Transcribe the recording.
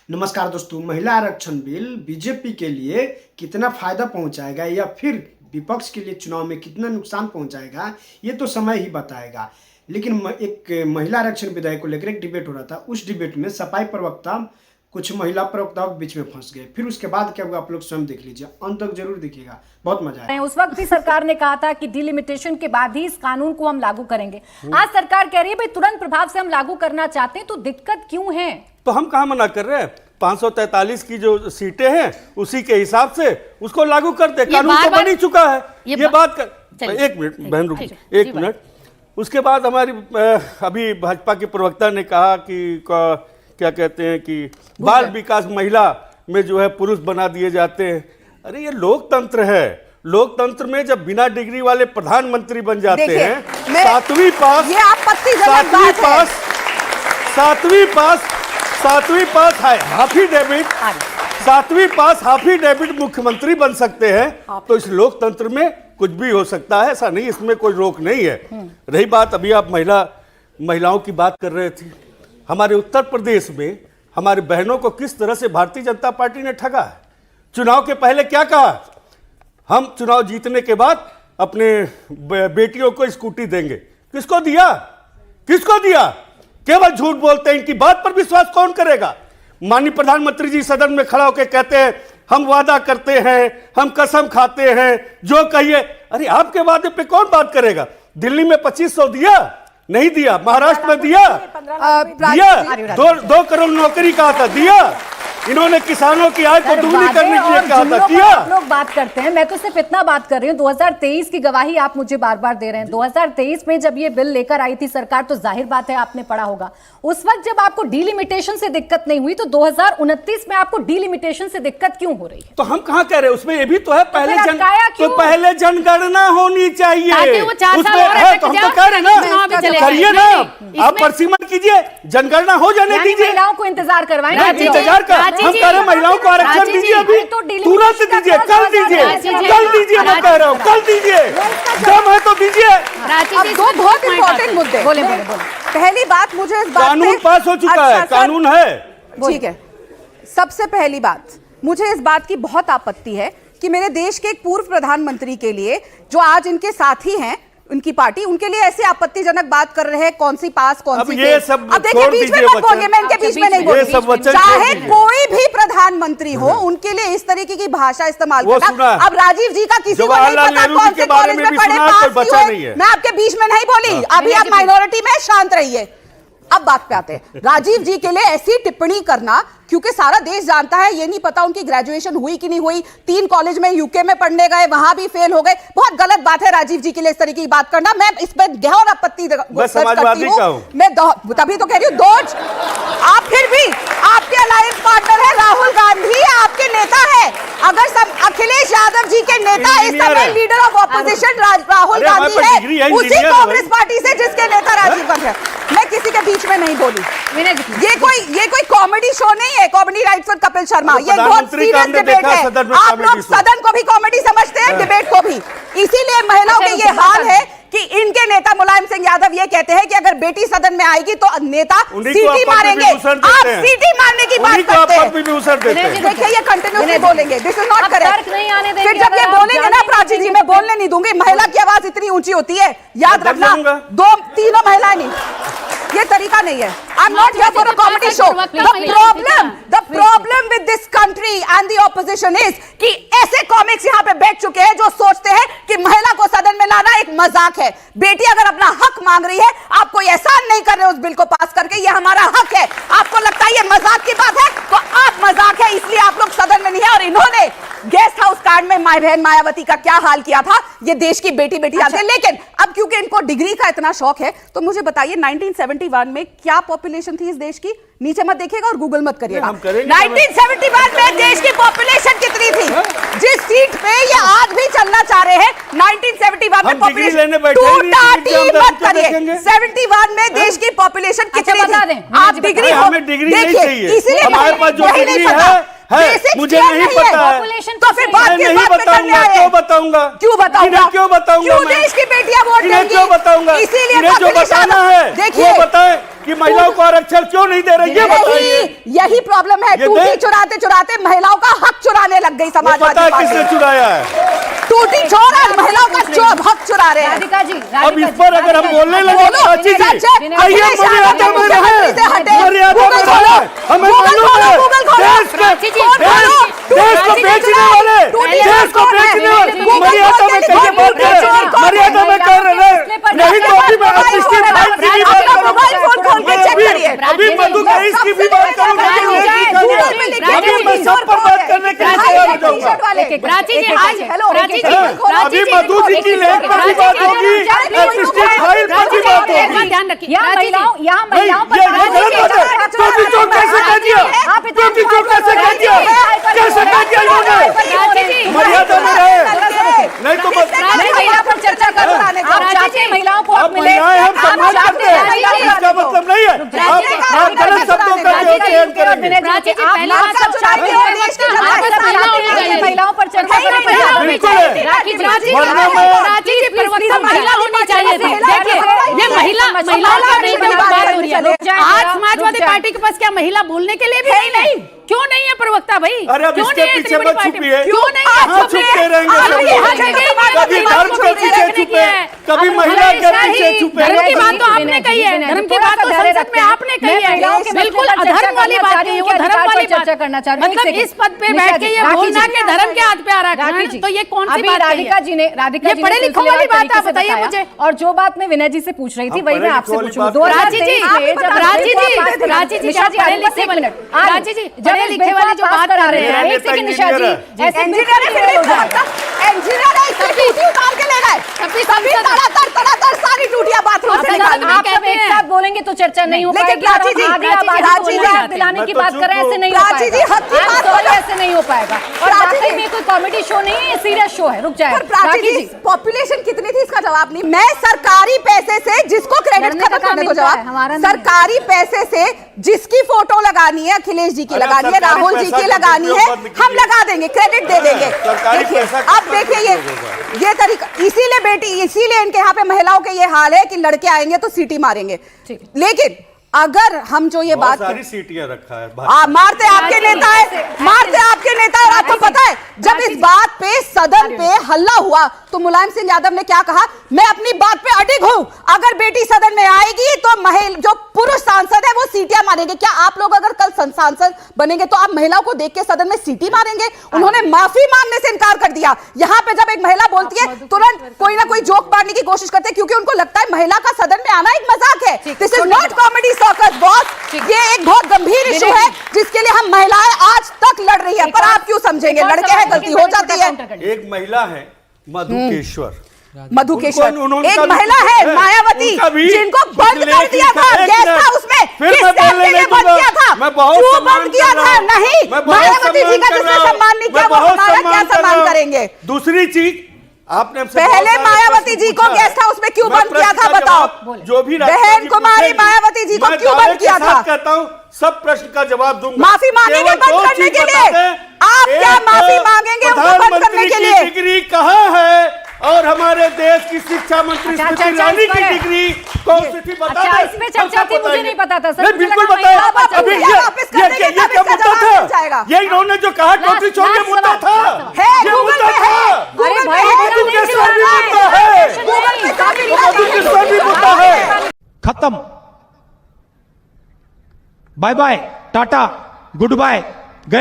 नमस्कार दोस्तों, महिला आरक्षण बिल बीजेपी के लिए कितना फायदा पहुंचाएगा या फिर विपक्ष के लिए चुनाव में कितना नुकसान पहुंचाएगा ये तो समय ही बताएगा। लेकिन एक महिला आरक्षण विधेयक को लेकर एक डिबेट हो रहा था। उस डिबेट में सपाई प्रवक्ता कुछ महिला प्रवक्ताओं के बीच में फंस गए। फिर उसके बाद क्या हुआ आप लोग स्वयं देख लीजिए, अंत तक जरूर देखिएगा, बहुत मजा आएगा। उस वक्त भी सरकार ने कहा था कि डिलिमिटेशन के बाद ही इस कानून को हम लागू करेंगे। आज सरकार कह रही है भाई तुरंत प्रभाव से हम लागू करना चाहते हैं, तो दिक्कत क्यों है? तो हम कहाँ मना कर रहे हैं? 543 की जो सीटें हैं उसी के हिसाब से उसको लागू कर दे। कानून तो बन ही चुका है। ये बात कर एक मिनट बहन रुक एक मिनट। उसके बाद हमारी अभी भाजपा के प्रवक्ता ने कहा कि क्या कहते हैं कि बाल विकास महिला में जो है पुरुष बना दिए जाते हैं। अरे ये लोकतंत्र है। लोकतंत्र में जब बिना डिग्री वाले प्रधानमंत्री बन जाते हैं, सातवीं पास हाफी डेबिट मुख्यमंत्री बन सकते हैं। तो इस लोकतंत्र में कुछ भी हो सकता है, ऐसा नहीं, इसमें कोई रोक नहीं है। रही बात, अभी आप महिलाओं की बात कर रहे थे। हमारे उत्तर प्रदेश में हमारी बहनों को किस तरह से भारतीय जनता पार्टी ने ठगा है। चुनाव के पहले क्या कहा? हम चुनाव जीतने के बाद अपने बेटियों को स्कूटी देंगे। किसको दिया? केवल झूठ बोलते हैं। इनकी बात पर विश्वास कौन करेगा? माननीय प्रधानमंत्री जी सदन में खड़ा होकर कहते हैं हम वादा करते हैं, हम कसम खाते हैं, जो कहिए। अरे आपके वादे पे कौन बात करेगा? दिल्ली में 2500 दिया? नहीं दिया। महाराष्ट्र में दिया? 2 करोड़ नौकरी कहा था, दिया? इन्होंने किसानों की आय को दुगनी करने के लिए कहा था, दिया? आप लोग बात करते हैं, मैं तो सिर्फ इतना बात कर रही हूँ। 2023 की गवाही आप मुझे बार बार दे रहे हैं। 2023 में जब ये बिल लेकर आई थी सरकार, तो जाहिर बात है आपने पढ़ा होगा। उस वक्त जब आपको डीलिमिटेशन से दिक्कत नहीं हुई, तो 2029 में आपको डीलिमिटेशन से दिक्कत क्यों हो रही है? तो हम कहाँ कह रहे हैं? उसमें ये भी तो है, पहले जनगणना होनी चाहिए। हम तो कह रहे ना, करिए ना, आप परिसीमन कीजिए, जनगणना हो जाने दीजिए। महिलाओं को इंतजार करवाएं। हम कह रहे हैं महिलाओं को आरक्षण दीजिए, अभी तुरंत दीजिए, कल दीजिए, मैं कह रहा हूँ कल दीजिए, दम है तो दीजिए। दो बहुत इंपॉर्टेंट मुद्दे। बोले। पहली बात, मुझे इस बात कानून पास हो चुका है, कानून है, ठीक है। सबसे पहली बात, मुझे इस बात की बहुत आपत्ति है कि मेरे देश के एक पूर्व प्रधानमंत्री के लिए, जो आज इनके साथी हैं, उनकी पार्टी, उनके लिए ऐसे आपत्तिजनक बात कर रहे हैं, कौन सी पास कौन सी फेल। अब देखिए, बीच में मत बोलिए, मैं इनके बीच में नहीं बोलूंगी। चाहे कोई भी प्रधानमंत्री हो, उनके लिए इस तरीके की भाषा इस्तेमाल करना। अब राजीव जी का किसी को नहीं पता कौन से कॉलेज में पढ़े, पास हुए, मैं आपके बीच में नहीं बोली। अभी आप माइनॉरिटी में, शांत रहिए। अब बात पे आते हैं। राजीव जी के लिए ऐसी टिप्पणी करना, क्योंकि सारा देश जानता है, ये नहीं पता उनकी ग्रेजुएशन हुई कि नहीं हुई, 3 कॉलेज में यूके में पढ़ने गए, वहां भी फेल हो गए। बहुत गलत बात है राजीव जी के लिए इस तरीके की बात करना। मैं इस पर गहन आपत्ति करती हूँ। मैं तभी तो कह रही हूँ, आप फिर भी आपके अलायंस पार्टनर है राहुल गांधी, आपके नेता है। अगर अखिलेश यादव जी के नेता इस समय leader of opposition Rahul Gandhi है, उसी कांग्रेस पार्टी से जिसके नेता राजीव गांधी है। मैं किसी के बीच में नहीं बोली। ये कोई कॉमेडी शो नहीं है, comedy night for Kapil Sharma. ये बहुत सीरियस डिबेट है। आप लोग सदन को भी कॉमेडी समझते हैं, डिबेट को भी। इसीलिए महिलाओं के ये हाल है कि इनके नेता मुलायम सिंह यादव ये कहते हैं कि अगर बेटी सदन में आएगी तो नेता सीटी मारेंगे। आप सीटी मारने की बात करते हैं। देखिए, ये कंटिन्यूसली बोलेंगे, दिस इज नॉट करेक्ट। फिर जब ये बोलेंगे ना, प्राची जी, मैं बोलने नहीं दूंगी। महिला की आवाज इतनी ऊंची होती है, याद रखना, 2-3 महिलाएं नहीं, ये तरीका नहीं है। I'm not here for a comedy show. The problem with this country and the opposition is कि ऐसे कॉमिक्स यहाँ पे बैठ चुके हैं जो सोचते हैं कि महिला को सदन में लाना एक मजाक है। बेटी अगर अपना हक मांग रही है, आप कोई एहसान नहीं कर रहे उस बिल को पास करके, ये हमारा हक है। आपको लगता है ये मजाक की बात है, तो आप मजाक है, इसलिए आप लोग सदन में नहीं है। और इन्होंने गेस्ट हाउस कार्ड में माई बहन मायावती का क्या हाल किया था, ये देश की बेटी बेटी आते हैं। लेकिन अब क्योंकि इनको डिग्री का इतना शौक है, तो मुझे बताइए 1971 में क्या पॉपुलेशन थी इस देश की? नीचे मत देखिएगा और गूगल मत करिएगा। 1971 में देश की पॉपुलेशन कितनी थी? जिस सीट पे ये आज भी चलना चाह रहे हैं, 1971 में पॉपुलेशन, मत करिए, 71 में देश की पॉपुलेशन कितनी थी? आप डिग्री देखिए, इसीलिए हमारे पास जो डिग्री है मुझे नहीं पता है, तो फिर बात किस बात पे करने आए? क्यों बताऊंगा? क्यों देश की बेटियां वोट देंगी? क्यों बताऊंगा? इसीलिए जो बताना है देखिए, वो बताएं कि महिलाओं को आरक्षण क्यों नहीं दे रही, ये बताइए। यही प्रॉब्लम है, ये टूटी देख- चुराते चुराते महिलाओं का हक चुराने लग गई पता समाजवादी है पार्टी। किसने चुराया है? टूटी चोर आज महिलाओं का हक चुरा रहे हैं। राधिका जी, अब इस पर अगर हम बोलने लगे बोलो, प्राची जी, संजय, आइए मर्यादा में रहे, मर्यादा में रहे। हमें मालूम है देश को बेचने वाले, देश को बेचने वाले मर्यादा में कैसे बात करें, मर्यादा में कर रहे हैं। नहीं तो अभी मैं अपनी फाइल की भी बात करूंगा, अभी मधु का इसकी भी बात करूंगा, अभी मैं सब पर बात करने के लिए तैयार हो जाऊंगा। अभी मधु जी की लेख पर भी बात होगी, एसिस्टेंट फाइल पर भी बात होगी। यहाँ महिलाओं पर टोपी चोर कैसे कह दिया, टोपी चोर कैसे कह दिया, कैसे कह दिया इन्होंने? मर्यादा में रहे, नहीं तो महिला पर चर्चा करो। आप चाहते हैं महिलाओं को आप महिलाएं हम सम्मान करते हैं, इसका मतलब नहीं है आप गलत शब्दों का चयन करेंगे। महिलाओं पर चर्चा बिल्कुल है। वरना मैं महिला होनी चाहिए थी। देखिए ये महिलाओं का नहीं बात हो रही है। आज समाजवादी पार्टी के पास क्या महिला बोलने के लिए भी नहीं? क्यों नहीं है प्रवक्ता भाई? अरे अब इसके पीछे मत छुपिए, क्यों नहीं कहाँ छुपते रहेंगे कभी धर्म के पीछे छुपे, कभी महिला के पीछे छुपे। धर्म की बात तो आपने कही है, धर्म की बात तो संसद में आपने कही है, बिल्कुल अधर्म वाली बात नहीं, वो धर्म वाली बात। मतलब इस पद पे बैठ के ये बोलना कि धर्म के हाथ पे आ रहा है, तो ये कौन सी बात है? राधिका जी ने पढ़े लिखों वाली बात आप बताइए मुझे। और जो बात मैं विनय जी से पूछ रही थी वही मैं आपसे पूछूंगी। राजी जी पढ़े लिखे वाली जो बात कर रहे हैं, एक सेकंड निशा जी, ऐसे इंजीनियर उतार के ले गए, सभी तड़ातड़ सारी टूटियां बाथरूम से निकाल दी। आप एक साथ बोलेंगे तो चर्चा नहीं हो पाएगी। प्राची जी, दिलाने की बात कर रहे हैं, ऐसे नहीं हो प्राची जी, हद की बात पाएगा। सॉरी, ऐसे नहीं हो पाएगा। और वाकई में कोई कॉमेडी शो नहीं है, ये सीरियस शो है। रुक जाए प्राची जी, पॉपुलेशन कितनी थी इसका जवाब नहीं। मैं सरकारी पैसे से जिसको क्रेडिट खत्म करने को जवाब, सरकारी पैसे से जिसकी फोटो लगानी है अखिलेश जी की लगानी है, राहुल जी की लगानी है, हम लगा देंगे, क्रेडिट दे देंगे। देखिए अब देखिए ये तरीका, इसीलिए इनके यहाँ पे महिलाओं के ये हाल है कि लड़के आएंगे तो सीटी मारेंगे। लेकिन अगर हम जो ये बात सारी सीटियां रखा है, मारते आपके नेता है, मारते आपके नेता है। आपको पता है जब इस बात पे सदन पे हल्ला हुआ तो मुलायम सिंह यादव ने क्या कहा? मैं अपनी बात पे अडिग हूं, अगर बेटी सदन में आएगी तो जो पुरुष सांसद है वो सीटियां मारेंगे। क्या आप लोग अगर कल सांसद बनेंगे तो आप महिलाओं को देख के सदन में सीटी मारेंगे? उन्होंने माफी मांगने से इनकार कर दिया। यहाँ पे जब एक महिला बोलती है तुरंत कोई ना कोई जोक मारने की कोशिश करते हैं, क्योंकि उनको लगता है महिला का सदन में आना एक मजाक है। This is not comedy circus boss, ये एक बहुत गंभीर इशू है जिसके लिए हम महिलाएं आज तक लड़ रही है। पर आप क्यों समझेंगे? लड़के हैं, गलती हो जाती है। एक महिला है मधुकेश्वर, एक महिला है मायावती, जिनको बंद कर दिया था गेस्ट हाउस में, किस तरीके से बंद किया था, क्यों बंद किया था? नहीं, मायावती जी का जिसने सम्मान नहीं किया वो हमारा क्या सम्मान करेंगे? दूसरी चीज आपने पहले मायावती जी को गेस्ट हाउस में क्यों बंद किया था बताओ? जो भी बहन कुमारी मायावती जी को क्यों बंद किया था? कहता हूँ सब प्रश्न का जवाब दूंगा। माफी मांगेंगे बंद करने के लिए? आप क्या माफी मांगेंगे उनको बंद करने के लिए? डिग्री कहाँ है? और हमारे देश की शिक्षा मंत्री स्मृति ईरानी की डिग्री कौन सी थी बता दो। इसमें चर्चा थी, मुझे नहीं पता था सर। नहीं बिल्कुल बताया। अभी ये क्या मुद्दा था? ये इन्होंने जो कहा टोपी चोर के मुद्दा था, ये मुद्दा था। मधुकेश्वर भी मुद्दा है, मधुकेश्वर भी मुद्दा है। खत्म, बाय बाय, टाटा, गुड बाय।